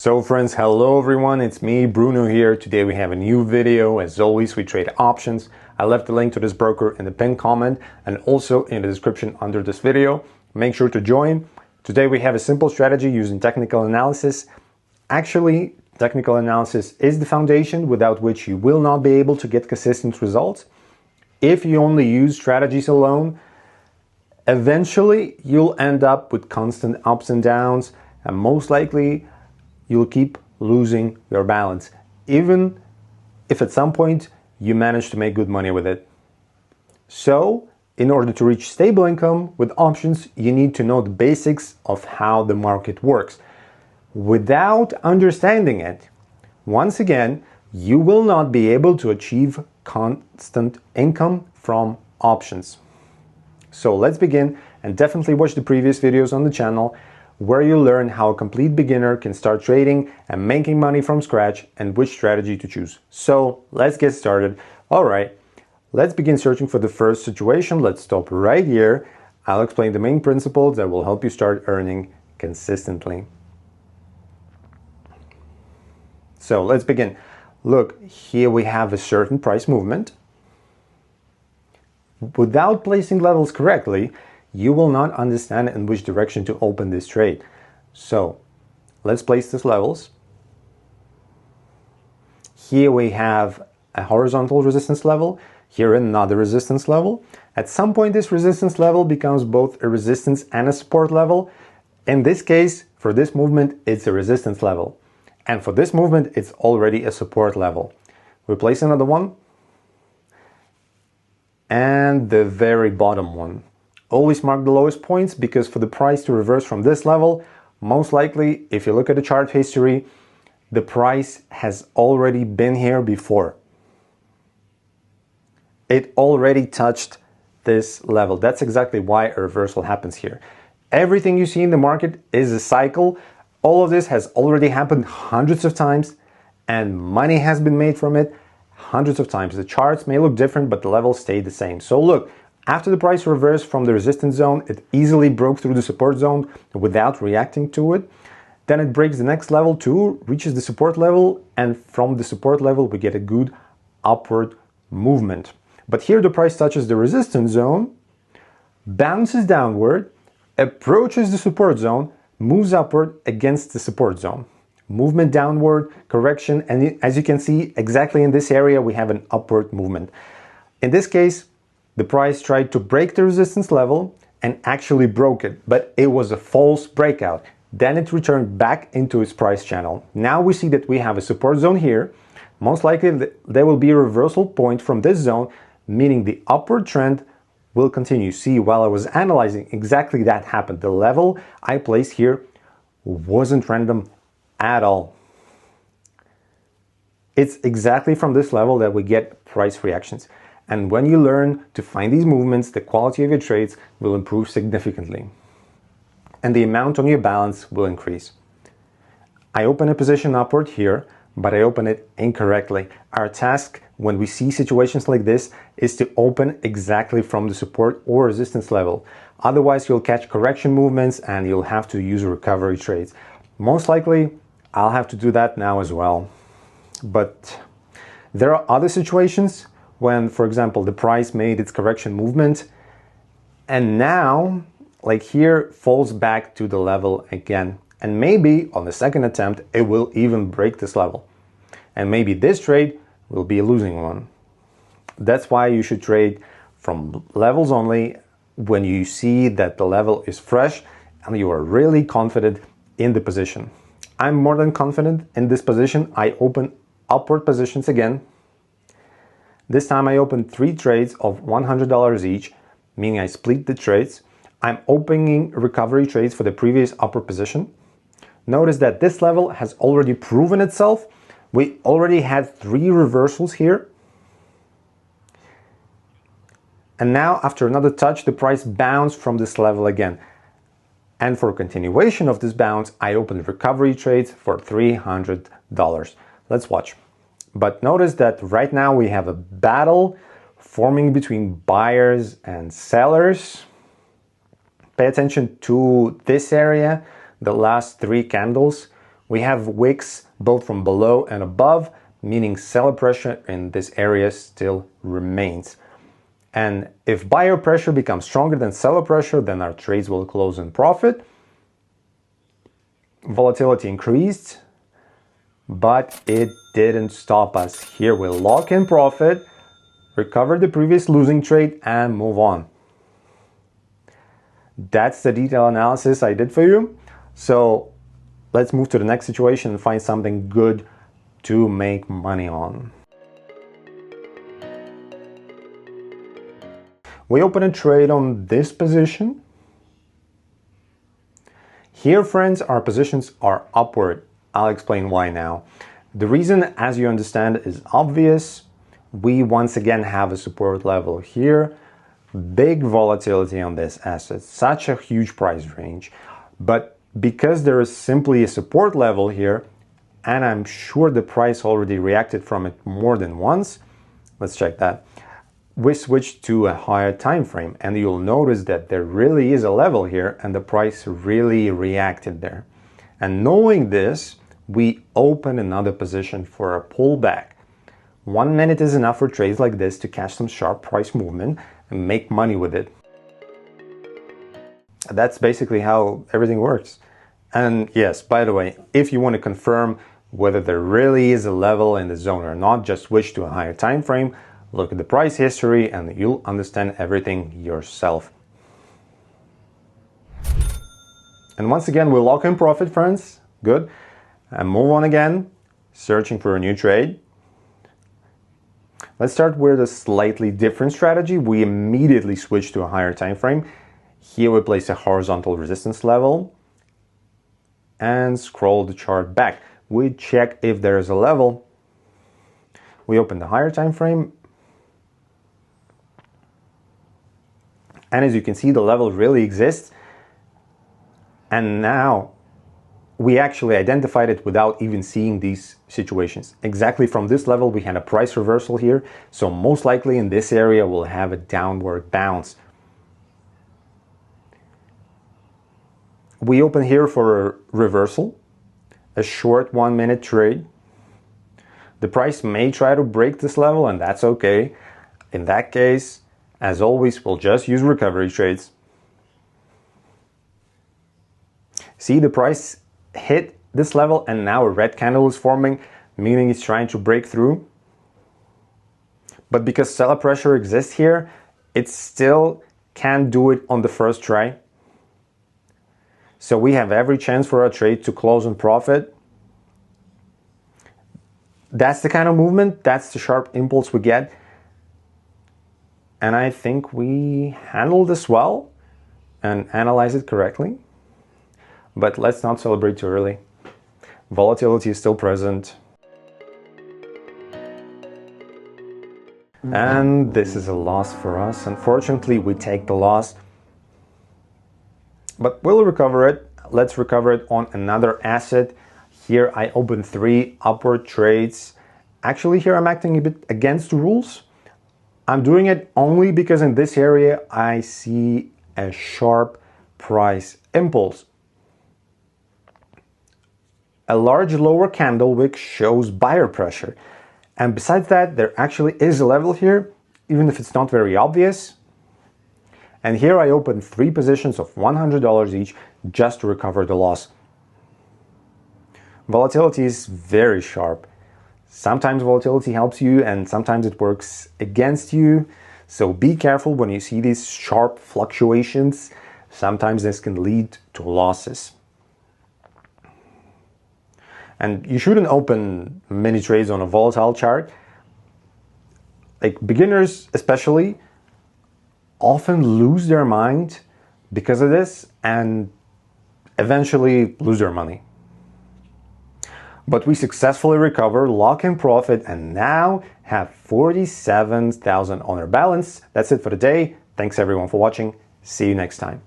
So friends, hello everyone, it's me, Bruno here. Today we have a new video. As always, we trade options. I left the link to this broker in the pinned comment and also in the description under this video. Make sure to join. Today we have a simple strategy using technical analysis. Actually, technical analysis is the foundation without which you will not be able to get consistent results. If you only use strategies alone, eventually you'll end up with constant ups and downs, and most likely you'll keep losing your balance, even if at some point you manage to make good money with it. So, in order to reach stable income with options, you need to know the basics of how the market works. Without understanding it, once again, you will not be able to achieve constant income from options. So let's begin, and definitely watch the previous videos on the channel where you learn how a complete beginner can start trading and making money from scratch and which strategy to choose. So let's get started. All right, let's begin searching for the first situation. Let's stop right here. I'll explain the main principles that will help you start earning consistently. So let's begin. Look, here we have a certain price movement. Without placing levels correctly, you will not understand in which direction to open this trade. So let's place these levels. Here we have a horizontal resistance level, here another resistance level. At some point this resistance level becomes both a resistance and a support level. In this case, for this movement, it's a resistance level. And for this movement, it's already a support level. We place another one. And the very bottom one. Always mark the lowest points, because for the price to reverse from this level, most likely, if you look at the chart history, the price has already been here before. It already touched this level. That's exactly why a reversal happens here. Everything you see in the market is a cycle. All of this has already happened hundreds of times, and money has been made from it hundreds of times. The charts may look different, but the levels stay the same. So look, after the price reversed from the resistance zone, it easily broke through the support zone without reacting to it. Then it breaks the next level too, reaches the support level, and from the support level we get a good upward movement. But here the price touches the resistance zone, bounces downward, approaches the support zone, moves upward against the support zone. Movement downward, correction, and as you can see, exactly in this area we have an upward movement. In this case, the price tried to break the resistance level and actually broke it, but it was a false breakout. Then it returned back into its price channel. Now we see that we have a support zone here. Most likely there will be a reversal point from this zone, meaning the upward trend will continue. See, while I was analyzing, exactly that happened. The level I placed here wasn't random at all. It's exactly from this level that we get price reactions. And when you learn to find these movements, the quality of your trades will improve significantly. And the amount on your balance will increase. I open a position upward here, but I open it incorrectly. Our task when we see situations like this is to open exactly from the support or resistance level. Otherwise, you'll catch correction movements and you'll have to use recovery trades. Most likely, I'll have to do that now as well. But there are other situations when, for example, the price made its correction movement and now, like here, falls back to the level again. And maybe on the second attempt, it will even break this level. And maybe this trade will be a losing one. That's why you should trade from levels only when you see that the level is fresh and you are really confident in the position. I'm more than confident in this position. I open upward positions again. This time I opened 3 trades of $100 each, meaning I split the trades. I'm opening recovery trades for the previous upper position. Notice that this level has already proven itself. We already had 3 reversals here. And now after another touch, the price bounced from this level again. And for continuation of this bounce, I opened recovery trades for $300. Let's watch. But notice that right now we have a battle forming between buyers and sellers. Pay attention to this area, the last 3 candles. We have wicks both from below and above, meaning seller pressure in this area still remains. And if buyer pressure becomes stronger than seller pressure, then our trades will close in profit. Volatility increased, but it didn't stop us. Here we lock in profit, recover the previous losing trade, and move on. That's the detailed analysis I did for you. So let's move to the next situation and find something good to make money on. We open a trade on this position. Here, friends, our positions are upward. I'll explain why now. The reason, as you understand, is obvious. We once again have a support level here. Big volatility on this asset, such a huge price range. But because there is simply a support level here, and I'm sure the price already reacted from it more than once, let's check that. We switched to a higher time frame, and you'll notice that there really is a level here and the price really reacted there. And knowing this, we open another position for a pullback. 1 minute is enough for trades like this to catch some sharp price movement and make money with it. That's basically how everything works. And yes, by the way, if you want to confirm whether there really is a level in the zone or not, just switch to a higher time frame. Look at the price history and you'll understand everything yourself. And once again, we'll lock in profit, friends. Good. And move on again, searching for a new trade. Let's start with a slightly different strategy. We immediately switch to a higher time frame. Here we place a horizontal resistance level and scroll the chart back. We check if there is a level. We open the higher time frame. And as you can see, the level really exists. And now we actually identified it without even seeing these situations. Exactly from this level, we had a price reversal here. So most likely in this area, we'll have a downward bounce. We open here for a reversal, a short 1 minute trade. The price may try to break this level, and that's okay. In that case, as always, we'll just use recovery trades. See, the price hit this level and now a red candle is forming, meaning it's trying to break through. But because seller pressure exists here, it still can't do it on the first try. So we have every chance for our trade to close in profit. That's the kind of movement, that's the sharp impulse we get. And I think we handled this well and analyzed it correctly. But let's not celebrate too early. Volatility is still present. And this is a loss for us. Unfortunately, we take the loss. But we'll recover it. Let's recover it on another asset. Here I open 3 upward trades. Actually, here I'm acting a bit against the rules. I'm doing it only because in this area I see a sharp price impulse. A large lower candle wick shows buyer pressure. And besides that, there actually is a level here, even if it's not very obvious. And here I open 3 positions of $100 each just to recover the loss. Volatility is very sharp. Sometimes volatility helps you and sometimes it works against you. So be careful when you see these sharp fluctuations. Sometimes this can lead to losses. And you shouldn't open many trades on a volatile chart. Like beginners especially often lose their mind because of this and eventually lose their money. But we successfully recover, lock in profit, and now have 47,000 on our balance. That's it for today. Thanks everyone for watching. See you next time.